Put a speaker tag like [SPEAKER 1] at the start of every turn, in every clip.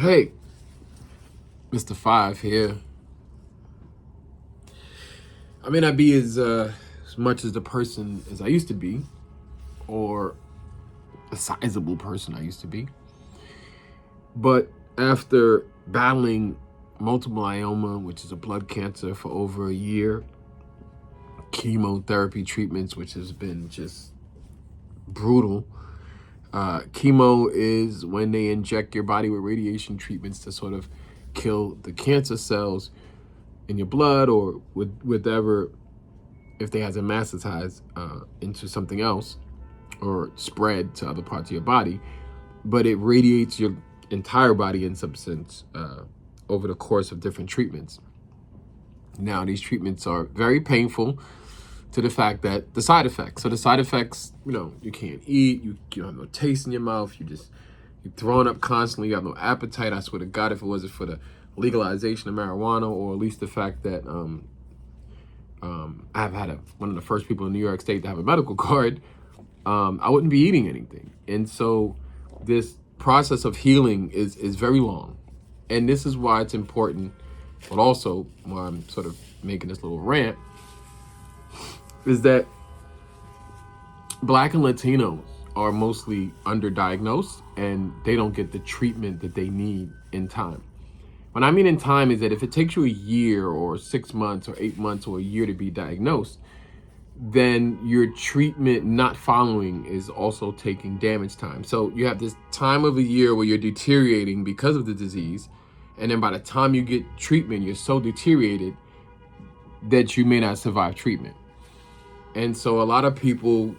[SPEAKER 1] Hey, Mr. Five here. I may not be as much as the person as I used to be, or a sizable person I used to be. But after battling multiple myeloma, which is a blood cancer, for over a year, chemotherapy treatments, which has been just brutal. Chemo is when they inject your body with radiation treatments to sort of kill the cancer cells in your blood or with whatever, if they has a metastasize into something else or spread to other parts of your body. But it radiates your entire body in some sense over the course of different treatments. Now, these treatments are very painful to the fact that the side effects. So the side effects, you can't eat, you have no taste in your mouth, you're throwing up constantly, you have no appetite. I swear to God, if it wasn't for the legalization of marijuana, or at least the fact that I've had one of the first people in New York State to have a medical card, I wouldn't be eating anything. And so this process of healing is very long. And this is why it's important, but also why I'm sort of making this little rant, is that Black and Latinos are mostly underdiagnosed and they don't get the treatment that they need in time. What I mean in time is that if it takes you a year or 6 months or 8 months or a year to be diagnosed, then your treatment not following is also taking damage time. So you have this time of a year where you're deteriorating because of the disease. And then by the time you get treatment, you're so deteriorated that you may not survive treatment. And so a lot of people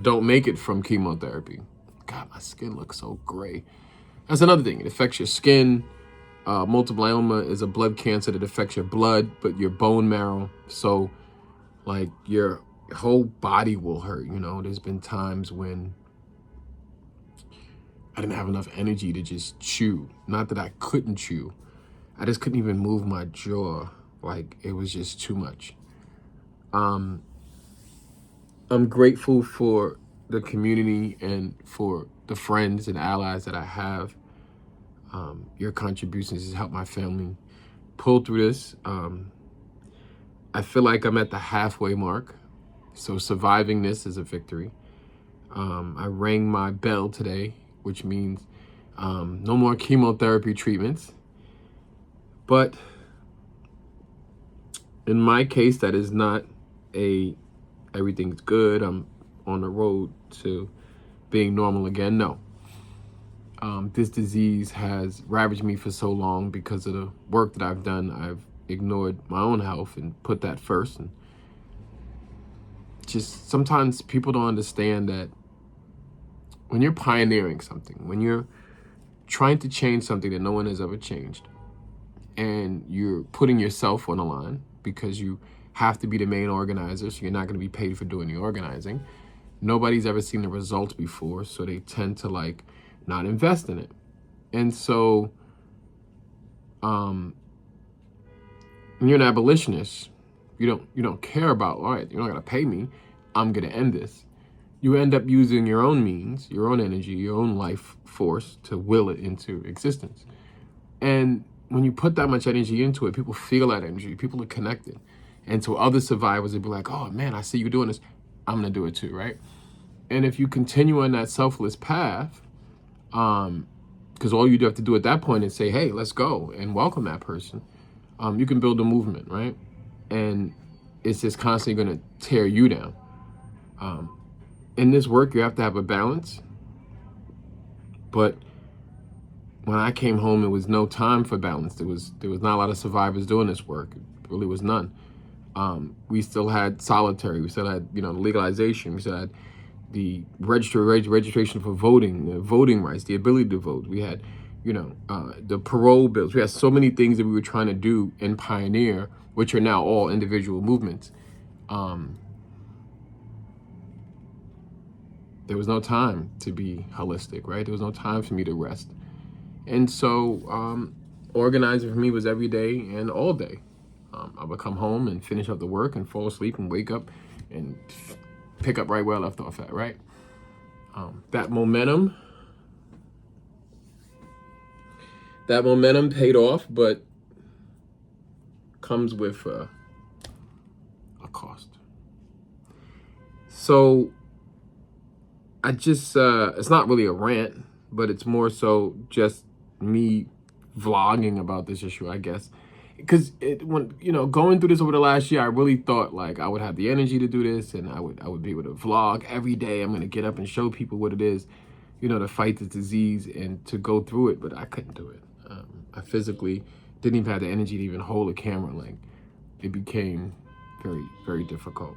[SPEAKER 1] don't make it from chemotherapy. God, my skin looks so gray. That's another thing. It affects your skin. Multiple myeloma is a blood cancer that affects your blood, but your bone marrow. So like your whole body will hurt. There's been times when I didn't have enough energy to just chew. Not that I couldn't chew. I just couldn't even move my jaw. Like, it was just too much. I'm grateful for the community and for the friends and allies that I have. Your contributions has helped my family pull through this. I feel like I'm at the halfway mark. So surviving this is a victory. I rang my bell today, which means no more chemotherapy treatments. But in my case, that is not everything's good, I'm on the road to being normal again. No. This disease has ravaged me for so long because of the work that I've done. I've ignored my own health and put that first. And just sometimes people don't understand that when you're pioneering something, when you're trying to change something that no one has ever changed, and you're putting yourself on the line because you have to be the main organizer, so you're not going to be paid for doing the organizing. Nobody's ever seen the results before, so they tend to not invest in it. And so when you're an abolitionist, you don't care about, all right, you're not going to pay me, I'm going to end this. You end up using your own means, your own energy, your own life force to will it into existence. And when you put that much energy into it, people feel that energy, people are connected. And so other survivors would be like, oh man, I see you doing this, I'm gonna do it too, right? And if you continue on that selfless path, because all you do have to do at that point is say, hey, let's go, and welcome that person, you can build a movement, right? And it's just constantly gonna tear you down. In this work, you have to have a balance. But when I came home, it was no time for balance. There was not a lot of survivors doing this work. It really was none. We still had solitary. We still had, legalization. We still had the registration for voting, the voting rights, the ability to vote. We had, the parole bills. We had so many things that we were trying to do and pioneer, which are now all individual movements. There was no time to be holistic, right? There was no time for me to rest. And so organizing for me was every day and all day. I would come home and finish up the work and fall asleep and wake up and pick up right where I left off at, right? That momentum That momentum paid off, but comes with a cost. So I just, it's not really a rant, but it's more so just me vlogging about this issue, I guess. Because when going through this over the last year, I really thought like I would have the energy to do this, and I would be able to vlog every day. I'm gonna get up and show people what it is, to fight the disease and to go through it. But I couldn't do it. I physically didn't even have the energy to even hold a camera. Like, it became very, very difficult.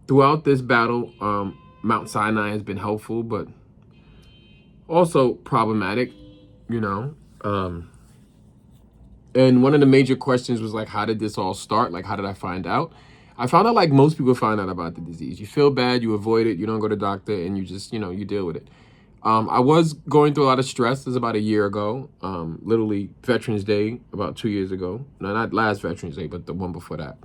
[SPEAKER 1] Throughout this battle, Mount Sinai has been helpful, but also problematic, and one of the major questions was like, how did this all start? Like, how did I find out? I found out like most people find out about the disease. You feel bad, you avoid it, you don't go to the doctor, and you just, you deal with it. I was going through a lot of stress. This was about a year ago, literally Veterans Day, about 2 years ago. No, not last Veterans Day, but the one before that.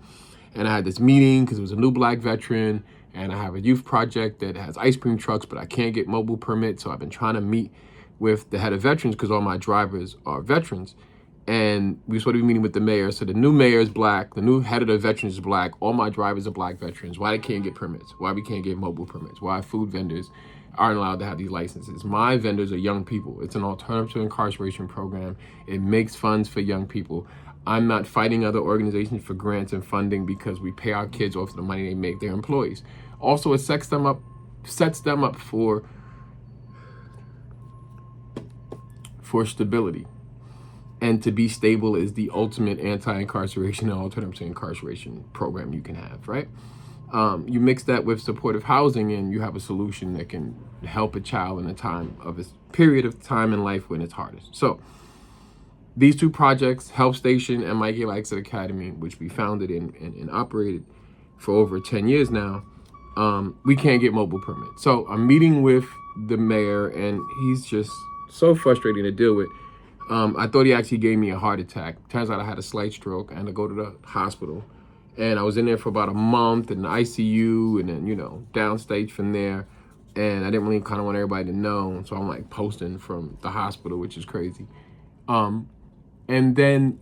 [SPEAKER 1] And I had this meeting because it was a new Black veteran, and I have a youth project that has ice cream trucks, but I can't get mobile permits. So I've been trying to meet with the head of veterans because all my drivers are veterans. And we were supposed to be meeting with the mayor. So the new mayor is Black. The new head of the veterans is Black. All my drivers are Black veterans. Why they can't get permits? Why we can't get mobile permits? Why food vendors aren't allowed to have these licenses? My vendors are young people. It's an alternative to incarceration program. It makes funds for young people. I'm not fighting other organizations for grants and funding because we pay our kids off the money they make their employees. Also, it sets them up for stability. And to be stable is the ultimate anti-incarceration and alternative to incarceration program you can have, right? You mix that with supportive housing and you have a solution that can help a child in a period of time in life when it's hardest. So these two projects, Help Station and Mikey Likes It Academy, which we founded and operated for over 10 years now, we can't get mobile permits. So I'm meeting with the mayor and he's just so frustrating to deal with. I thought he actually gave me a heart attack. Turns out I had a slight stroke. I had to go to the hospital. And I was in there for about a month in the ICU and then, downstage from there. And I didn't really kind of want everybody to know. So I'm like posting from the hospital, which is crazy. And then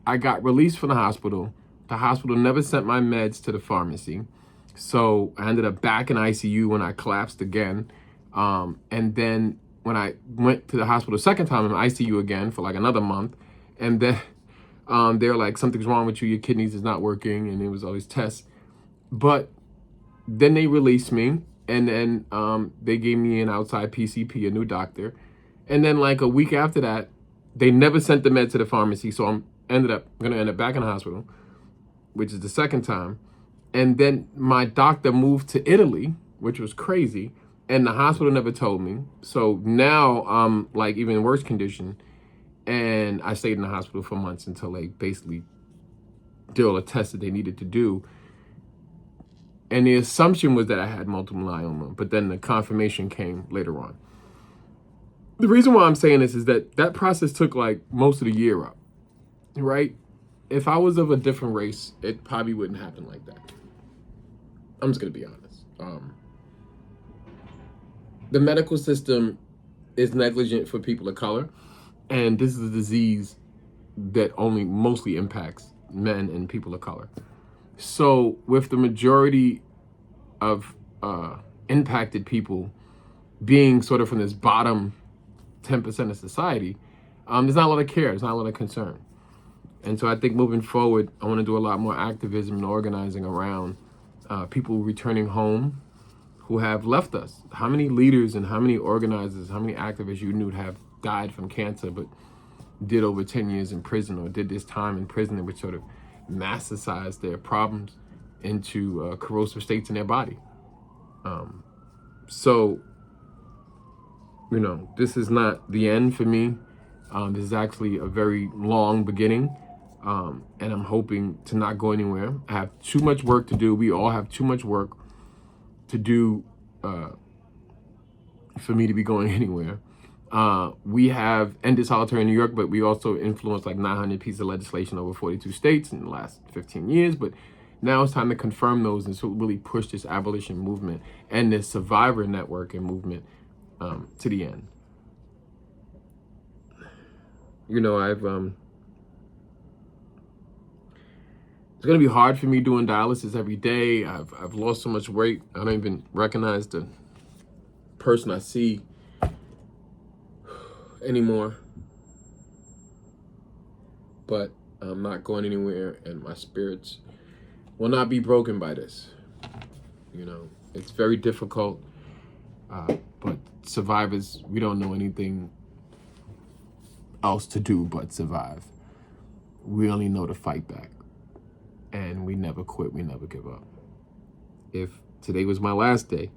[SPEAKER 1] I got released from the hospital. The hospital never sent my meds to the pharmacy. So I ended up back in ICU when I collapsed again. And then when I went to the hospital a second time, I'm in ICU again for like another month. And then they're like, something's wrong with you, your kidneys is not working, and it was all these tests. But then they released me, and then they gave me an outside PCP, a new doctor. And then like a week after that, they never sent the med to the pharmacy, so I'm gonna end up back in the hospital, which is the second time. And then my doctor moved to Italy, which was crazy. And the hospital never told me. So now I'm like even worse condition. And I stayed in the hospital for months until they basically did all the tests that they needed to do. And the assumption was that I had multiple myeloma, but then the confirmation came later on. The reason why I'm saying this is that process took like most of the year up, right? If I was of a different race, it probably wouldn't happen like that. I'm just gonna be honest. The medical system is negligent for people of color, and this is a disease that only mostly impacts men and people of color. So with the majority of impacted people being sort of from this bottom 10% of society, there's not a lot of care, there's not a lot of concern. And so I think moving forward, I want to do a lot more activism and organizing around people returning home who have left us. How many leaders and how many organizers, how many activists you knew have died from cancer, but did over 10 years in prison or did this time in prison, which sort of massacized their problems into corrosive states in their body. So, this is not the end for me. This is actually a very long beginning. And I'm hoping to not go anywhere. I have too much work to do. We all have too much work to do for me to be going anywhere. We have ended solitary in New York, but we also influenced like 900 pieces of legislation over 42 states in the last 15 years. But now it's time to confirm those and so really push this abolition movement and this survivor network and movement to the end. You know, it's gonna be hard for me doing dialysis every day. I've lost so much weight. I don't even recognize the person I see anymore. But I'm not going anywhere, and my spirits will not be broken by this. You know, it's very difficult, but survivors, we don't know anything else to do but survive. We only know to fight back, and we never quit, we never give up. If today was my last day,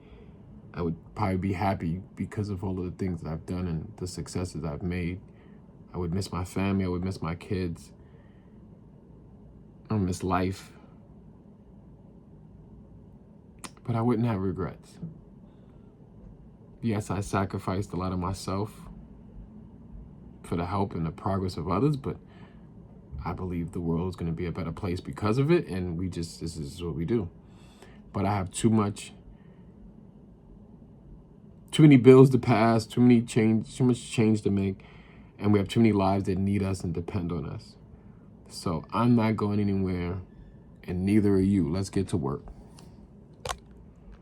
[SPEAKER 1] I would probably be happy because of all of the things that I've done and the successes I've made. I would miss my family, I would miss my kids, I would miss life, but I wouldn't have regrets. Yes, I sacrificed a lot of myself for the help and the progress of others, but I believe the world is going to be a better place because of it, and this is what we do. But I have too many bills to pass, too much change to make, and we have too many lives that need us and depend on us. So I'm not going anywhere, and neither are you. Let's get to work.